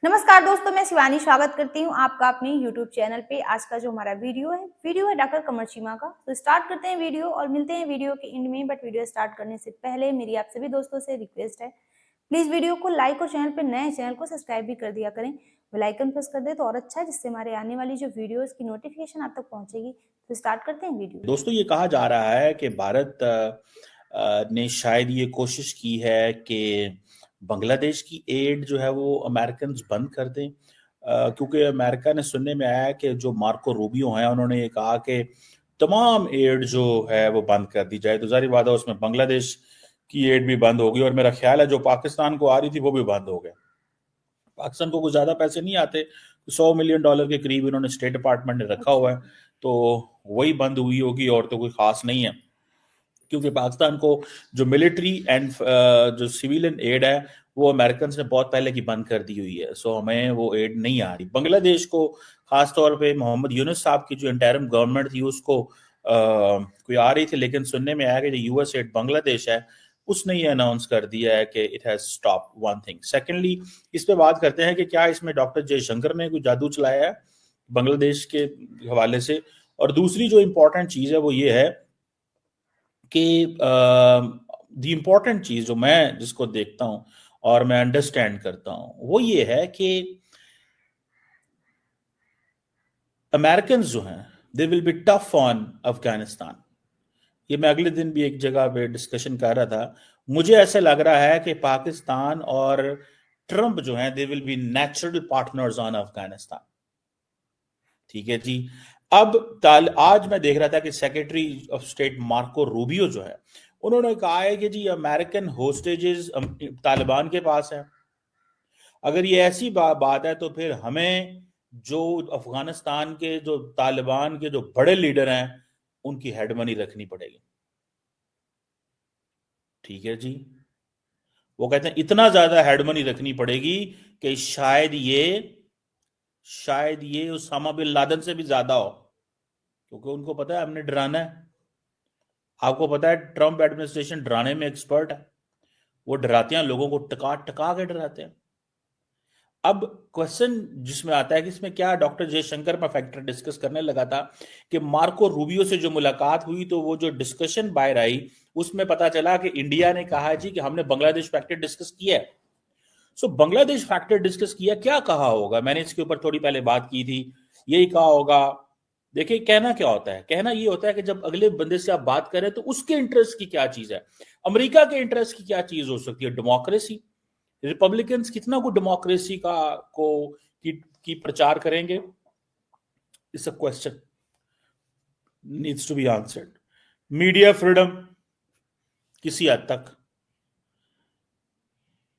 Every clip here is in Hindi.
नमस्कार दोस्तों, मैं शिवानी स्वागत करती हूँ आपका अपने YouTube चैनल पे। आज का जो हमारा वीडियो है डॉक्टर कमर चीमा का। तो स्टार्ट करते हैं वीडियो और मिलते हैं वीडियो के एंड में। बट वीडियो स्टार्ट करने से पहले मेरी आप सभी दोस्तों से रिक्वेस्ट है, प्लीज वीडियो को लाइक और चैनल पे नए चैनल को सब्सक्राइब भी कर दिया करें। बेल आइकन प्रेस कर दे तो और अच्छा है, जिससे हमारे आने वाली जो वीडियोस की नोटिफिकेशन आप तक पहुंचेगी। तो स्टार्ट करते हैं वीडियो। दोस्तों, ये कहा जा रहा है कि भारत ने शायद ये कोशिश की है कि बांग्लादेश की एड जो है वो अमेरिकन बंद कर दें, क्योंकि अमेरिका ने सुनने में आया है कि जो मार्को रूबियो हैं उन्होंने ये कहा कि तमाम एड जो है वो बंद कर दी जाए। तो जाहिर बात है उसमें बांग्लादेश की एड भी बंद होगी और मेरा ख्याल है जो पाकिस्तान को आ रही थी वो भी बंद हो गया। पाकिस्तान को कुछ ज्यादा पैसे नहीं आते, $100 मिलियन के करीब इन्होंने स्टेट डिपार्टमेंट ने रखा हुआ है, तो वही बंद हुई होगी और तो कोई खास नहीं है। क्योंकि पाकिस्तान को जो मिलिट्री एंड जो सिविलियन एड है वो अमेरिकन ने बहुत पहले की बंद कर दी हुई है, सो हमें वो एड नहीं आ रही। बांग्लादेश को खास तौर पे मोहम्मद यूनुस साहब की जो इंटरिम गवर्नमेंट थी उसको कोई आ रही थी, लेकिन सुनने में आया कि जो यूएस एड बांग्लादेश है उसने ये अनाउंस कर दिया है कि it has stop one thing. Secondly, इस पे बात करते हैं कि क्या इसमें डॉक्टर जयशंकर ने कोई जादू चलाया है बांग्लादेश के हवाले से। और दूसरी जो इंपॉर्टेंट चीज है वो ये है कि द इम्पॉर्टेंट चीज जो मैं जिसको देखता हूं और मैं अंडरस्टैंड करता हूं वो ये है कि अमेरिकन जो हैं they will be tough on Afghanistan. ये मैं अगले दिन भी एक जगह पे डिस्कशन कर रहा था। मुझे ऐसे लग रहा है कि पाकिस्तान और ट्रंप जो हैं they will be natural partners on Afghanistan. ठीक है जी। अब आज मैं देख रहा था कि secretary of state Marco Rubio जो है उन्होंने कहा है कि जी अमेरिकन होस्टेजेस तालिबान के पास है। अगर ये ऐसी बात है तो फिर हमें जो अफगानिस्तान के जो तालिबान के जो बड़े लीडर हैं उनकी हेड मनी रखनी पड़ेगी। ठीक है जी। वो कहते हैं इतना ज्यादा हेड मनी रखनी पड़ेगी कि शायद ये उसामा बिन लादेन से भी ज्यादा हो, क्योंकि उनको पता है हमने डराना है। आपको पता है ट्रंप एडमिनिस्ट्रेशन डराने में एक्सपर्ट है। वो डराते हैं, लोगों को टका टका के डराते हैं। अब क्वेश्चन जिसमें आता है कि इसमें क्या डॉक्टर जयशंकर में फैक्टर डिस्कस करने लगा था कि मार्को रूबियो से जो मुलाकात हुई तो वो जो डिस्कशन बाहर आई उसमें पता चला कि इंडिया ने कहा जी कि हमने बांग्लादेश फैक्टर डिस्कस किया है। सो बांग्लादेश फैक्टर डिस्कस किया, क्या कहा होगा? मैंने इसके ऊपर थोड़ी पहले बात की थी। यही कहा होगा, देखिए कहना क्या होता है, कहना ये होता है कि जब अगले बंदे से आप बात करें तो उसके इंटरेस्ट की क्या चीज है। अमेरिका के इंटरेस्ट की क्या चीज हो सकती है? डेमोक्रेसी। रिपब्लिकन्स कितना को डेमोक्रेसी की प्रचार करेंगे? It's a question needs to be answered. Media freedom किसी हद तक,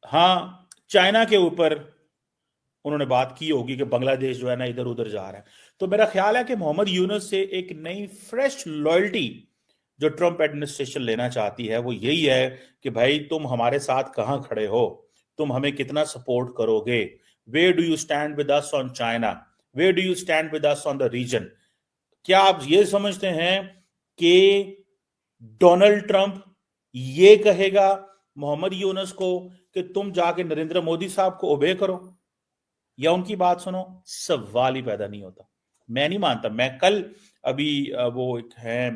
हाँ चाइना के ऊपर उन्होंने बात की होगी कि बांग्लादेश जो है ना इधर उधर जा रहा है। तो मेरा ख्याल है कि मोहम्मद यूनुस से एक नई फ्रेश लॉयल्टी जो ट्रंप एडमिनिस्ट्रेशन लेना चाहती है वो यही है कि भाई तुम हमारे साथ कहां खड़े हो, तुम हमें कितना सपोर्ट करोगे, where do you stand with us on China, where do you stand with us on the region. क्या आप ये समझते हैं कि डोनाल्ड ट्रंप ये कहेगा मोहम्मद यूनुस को कि तुम जाके नरेंद्र मोदी साहब को ओबे करो या उनकी बात सुनो? सवाल ही पैदा नहीं होता। मैं नहीं मानता। मैं कल अभी वो एक है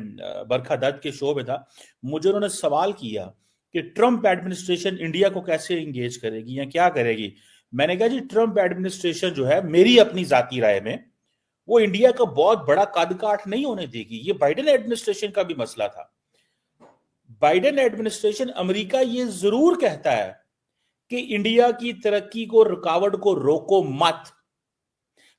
बरखा दत्त के शो में था, मुझे उन्होंने सवाल किया कि ट्रंप एडमिनिस्ट्रेशन इंडिया को कैसे इंगेज करेगी या क्या करेगी। मैंने कहा जी ट्रंप एडमिनिस्ट्रेशन जो है मेरी अपनी जाती राय में वो इंडिया का बहुत बड़ा कद काठ नहीं होने देगी। ये बाइडेन एडमिनिस्ट्रेशन का भी मसला था। बाइडेन एडमिनिस्ट्रेशन, अमेरिका ये जरूर कहता है कि इंडिया की तरक्की को, रुकावट को रोको मत,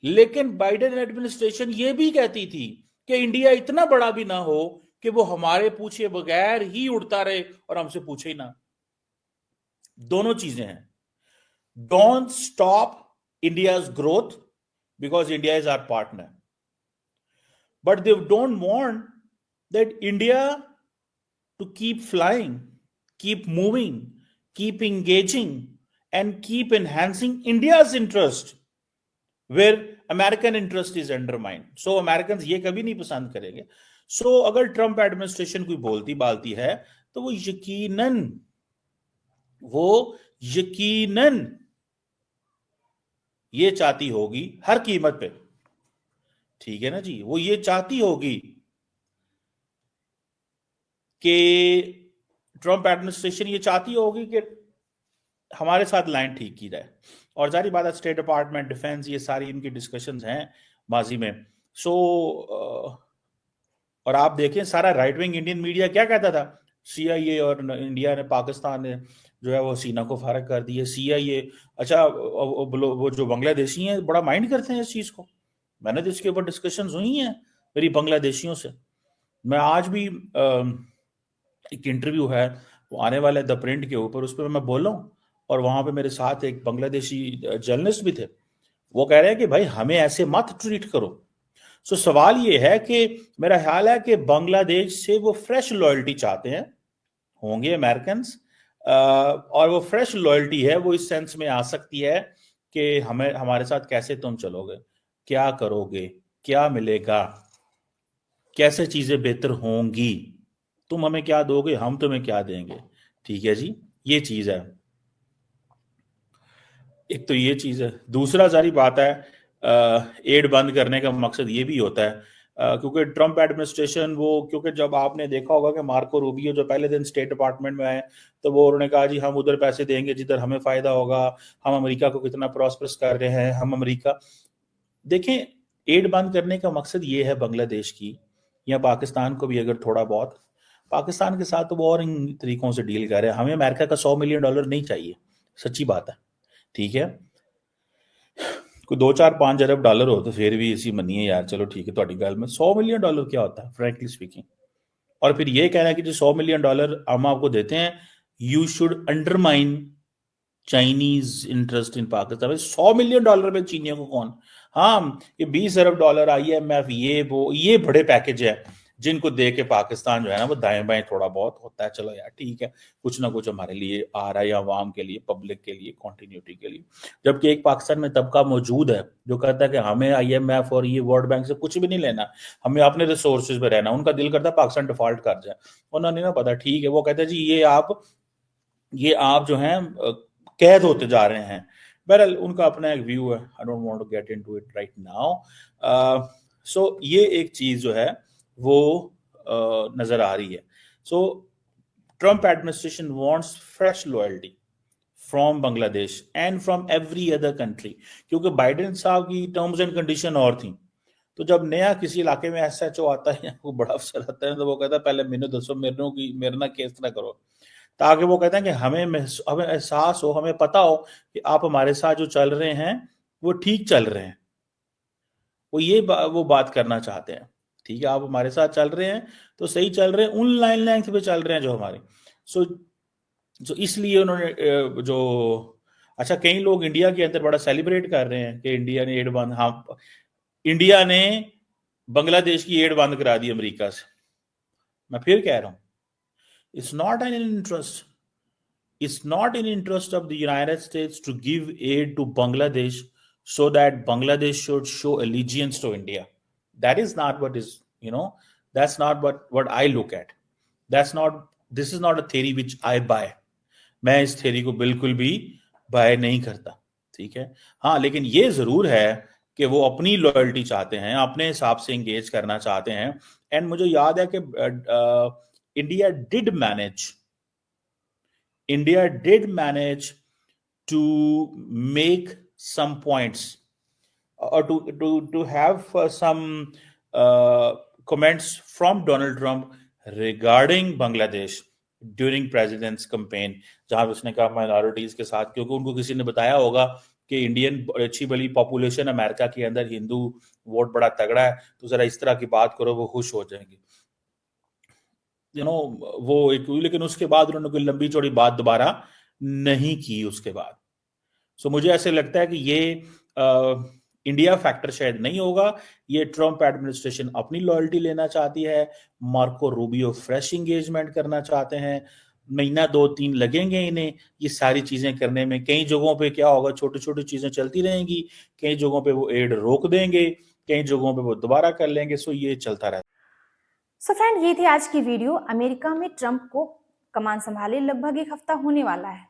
लेकिन बाइडेन एडमिनिस्ट्रेशन ये भी कहती थी कि इंडिया इतना बड़ा भी ना हो कि वो हमारे पूछे बगैर ही उड़ता रहे और हमसे पूछे ही ना। दोनों चीजें हैं। Don't stop India's growth because India is our partner, but they don't want that India to keep flying, keep moving, keep engaging, and keep enhancing India's interest where American interest is undermined. So Americans ये कभी नहीं पसंद करेंगे। So अगर ट्रंप एडमिनिस्ट्रेशन कोई बोलती बालती है तो वो यकीनन ये चाहती होगी हर कीमत पे, ठीक है ना जी, वो ये चाहती होगी कि ट्रंप एडमिनिस्ट्रेशन ये चाहती होगी कि हमारे साथ लाइन ठीक की जाए। और जारी बात है, स्टेट डिपार्टमेंट, डिफेंस, ये सारी इनकी डिस्कशंस हैं माजी में। सो और आप देखें सारा राइट विंग इंडियन मीडिया क्या कहता था, सीआईए और इंडिया ने, पाकिस्तान ने जो है वो सीना को फारग कर दिया। सीआईए, अच्छा वो जो बांग्लादेशी हैं बड़ा माइंड करते हैं इस चीज को। मैंने तो इसके ऊपर डिस्कशन हुई हैं मेरी बांग्लादेशियों से। मैं आज भी एक इंटरव्यू है वो आने वाला है द प्रिंट के ऊपर, उस पर मैं बोल रहा हूँ, और वहां पे मेरे साथ एक बांग्लादेशी जर्नलिस्ट भी थे। वो कह रहे हैं कि भाई हमें ऐसे मत ट्रीट करो। सो सवाल ये है कि मेरा ख्याल है कि बांग्लादेश से वो फ्रेश लॉयल्टी चाहते हैं, होंगे अमेरिकन, और वो फ्रेश लॉयल्टी है वो इस सेंस में आ सकती है कि हमें, हमारे साथ कैसे तुम चलोगे, क्या करोगे, क्या मिलेगा, कैसे चीजें बेहतर होंगी, तुम हमें क्या दोगे, हम तुम्हें क्या देंगे। ठीक है जी, ये चीज है। एक तो ये चीज है। दूसरा सारी बात है, एड बंद करने का मकसद ये भी होता है, क्योंकि ट्रंप एडमिनिस्ट्रेशन वो, क्योंकि जब आपने देखा होगा कि मार्को रूबियो जो पहले दिन स्टेट डिपार्टमेंट में आए, तो वो उन्होंने कहा जी हम उधर पैसे देंगे जिधर हमें फायदा होगा, हम अमेरिका को कितना प्रॉस्परस कर रहे हैं, हम अमेरिका। देखें, एड बंद करने का मकसद ये है बांग्लादेश की, या पाकिस्तान को भी अगर थोड़ा बहुत, पाकिस्तान के साथ तो वो और इन तरीकों से डील कर रहे हैं। हमें अमेरिका का $100 मिलियन नहीं चाहिए, सच्ची बात है, ठीक है। कोई 2 4 5 अरब डॉलर हो तो फिर भी इसी मनिए यार, चलो ठीक है ਤੁਹਾਡੀ ਗੱਲ में। $100 मिलियन क्या होता है फ्रैंकली स्पीकिंग। और फिर ये कहना है कि जो $100 मिलियन हम आपको देते हैं, you should undermine Chinese interest in Pakistan. $100 million में चीनियों को कौन, हाँ, ये $20 अरब IMF, ये बड़े पैकेज है जिनको दे के पाकिस्तान जो है ना वो दाएं बाएं थोड़ा बहुत होता है, चलो यार ठीक है, कुछ ना कुछ हमारे लिए आ रहा है, या आवाम के लिए, पब्लिक के लिए, कॉन्टिन्यूटी के लिए। जबकि एक पाकिस्तान में तबका मौजूद है जो कहता है कि हमें IMF और ये वर्ल्ड बैंक से कुछ भी नहीं लेना, हमें अपने रिसोर्सेज पे रहना। उनका दिल करता है पाकिस्तान डिफॉल्ट कर जाए, उन्होंने ना पता, ठीक है, वो कहते हैं जी ये आप जो हैं कैद होते जा रहे हैं। बहरहाल उनका अपना एक व्यू है, I don't want to get into it right now. So ये एक चीज जो है वो नजर आ रही है। So Trump administration wants fresh loyalty from Bangladesh and from every other country, क्योंकि बाइडेन साहब की टर्म्स एंड कंडीशन और थी। तो जब नया किसी इलाके में SHO आता है, वो बड़ा अफसर आता है, तो वो कहता है पहले मैंने दसो, मेरे ना केस ना करो, ताकि वो कहते हैं कि हमें एहसास हो, हमें पता हो कि आप हमारे साथ जो चल रहे हैं वो ठीक चल रहे हैं। वो बात करना चाहते हैं, ठीक है, आप हमारे साथ चल रहे हैं तो सही चल रहे हैं, उन लाइन लेंथ पे चल रहे हैं जो हमारे। सो इसलिए उन्होंने जो, अच्छा, कई लोग इंडिया के अंदर बड़ा सेलिब्रेट कर रहे हैं कि इंडिया ने एड बंद, हाँ, इंडिया ने बांग्लादेश की एड बंद करा दी अमेरिका से। मैं फिर कह रहा हूं, it's not an interest, it's not in interest of the United States to give aid to Bangladesh so that Bangladesh should show allegiance to India. That is not what is, that's not what I look at. This is not a theory which I buy. मैं इस theory को बिल्कुल भी buy नहीं करता, ठीक है। हाँ, लेकिन ये जरूर है कि वो अपनी लॉयल्टी चाहते हैं, अपने हिसाब से engage करना चाहते हैं। एंड मुझे याद है कि India did manage to make some points, or to have some comments from Donald Trump regarding Bangladesh during president's campaign, जहां उसने कहा माइनॉरिटीज के साथ, क्योंकि उनको किसी ने बताया होगा कि इंडियन अच्छी बड़ी पॉपुलेशन अमेरिका के अंदर, हिंदू वोट बड़ा तगड़ा है, तो जरा इस तरह की बात करो, वो खुश हो जाएंगे, वो एक। लेकिन उसके बाद उन्होंने कोई लंबी चौड़ी बात दोबारा नहीं की उसके बाद। सो मुझे ऐसे लगता है कि ये इंडिया फैक्टर शायद नहीं होगा, ये ट्रंप एडमिनिस्ट्रेशन अपनी लॉयल्टी लेना चाहती है, मार्को रूबियो फ्रेश इंगेजमेंट करना चाहते हैं। महीना 2 3 लगेंगे इन्हें ये सारी चीजें करने में। कई जगहों पे क्या होगा, छोटी छोटी चीजें चलती रहेंगी, कई जगहों पे वो एड रोक देंगे, कई जगहों पे वो दोबारा कर लेंगे। सो ये चलता रहता है। सो फ्रेंड, ये थी आज की वीडियो। अमेरिका में ट्रंप को कमान संभाले लगभग 1 हफ्ता होने वाला है।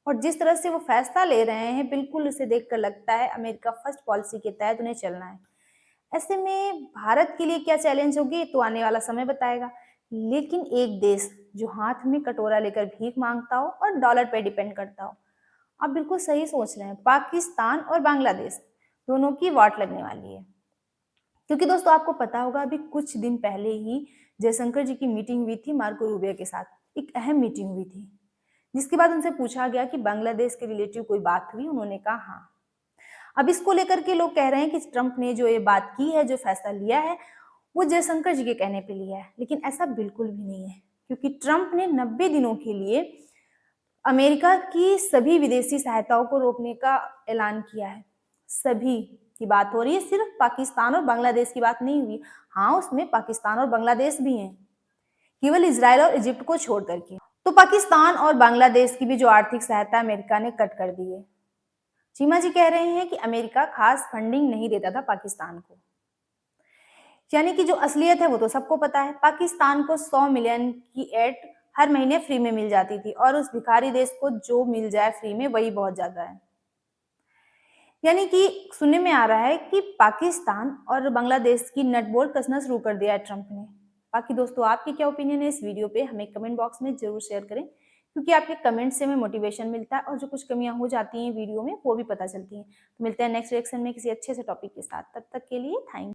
और जिस तरह से वो फैसला ले रहे हैं, बिल्कुल उसे देखकर लगता है अमेरिका फर्स्ट पॉलिसी के तहत उन्हें चलना है। ऐसे में भारत के लिए क्या चैलेंज होगी तो आने वाला समय बताएगा। लेकिन एक देश जो हाथ में कटोरा लेकर भीख मांगता हो और डॉलर पे डिपेंड करता हो, आप बिल्कुल सही सोच रहे हैं, पाकिस्तान और बांग्लादेश दोनों की वाट लगने वाली है। क्योंकि दोस्तों आपको पता होगा, अभी कुछ दिन पहले ही जयशंकर जी की मीटिंग हुई थी मार्को रूबियो के साथ। एक अहम मीटिंग हुई थी, जिसके बाद उनसे पूछा गया कि बांग्लादेश के रिलेटिव कोई बात हुई। उन्होंने कहा हाँ। अब इसको लेकर के लोग कह रहे हैं कि ट्रंप ने जो ये बात की है, जो फैसला लिया है, वो जयशंकर जी के कहने पे लिया है। लेकिन ऐसा बिल्कुल भी नहीं है, क्योंकि ट्रंप ने 90 दिनों के लिए अमेरिका की सभी विदेशी सहायताओं को रोकने का ऐलान किया है। सभी की बात हो रही है, सिर्फ पाकिस्तान और बांग्लादेश की बात नहीं हुई। हाँ, उसमें पाकिस्तान और बांग्लादेश भी हैं, केवल इजराइल और इजिप्ट को छोड़ करके। तो पाकिस्तान और बांग्लादेश की भी जो आर्थिक सहायता अमेरिका ने कट कर दी है। चीमा जी कह रहे हैं कि अमेरिका खास फंडिंग नहीं देता था पाकिस्तान को। यानी कि जो असलियत है वो तो सबको पता है। पाकिस्तान को 100 मिलियन की एड हर महीने फ्री में मिल जाती थी, और उस भिखारी देश को जो मिल जाए फ्री में वही बहुत ज्यादा है। यानी कि सुनने में आ रहा है कि पाकिस्तान और बांग्लादेश की नट बोल्ट कसना शुरू कर दिया है ट्रंप ने। बाकी दोस्तों आपकी क्या ओपिनियन है इस वीडियो पे, हमें कमेंट बॉक्स में जरूर शेयर करें, क्योंकि आपके कमेंट से हमें मोटिवेशन मिलता है और जो कुछ कमियां हो जाती हैं वीडियो में वो भी पता चलती हैं। तो मिलते हैं नेक्स्ट रिएक्शन में किसी अच्छे से टॉपिक के साथ। तब तक के लिए थैंक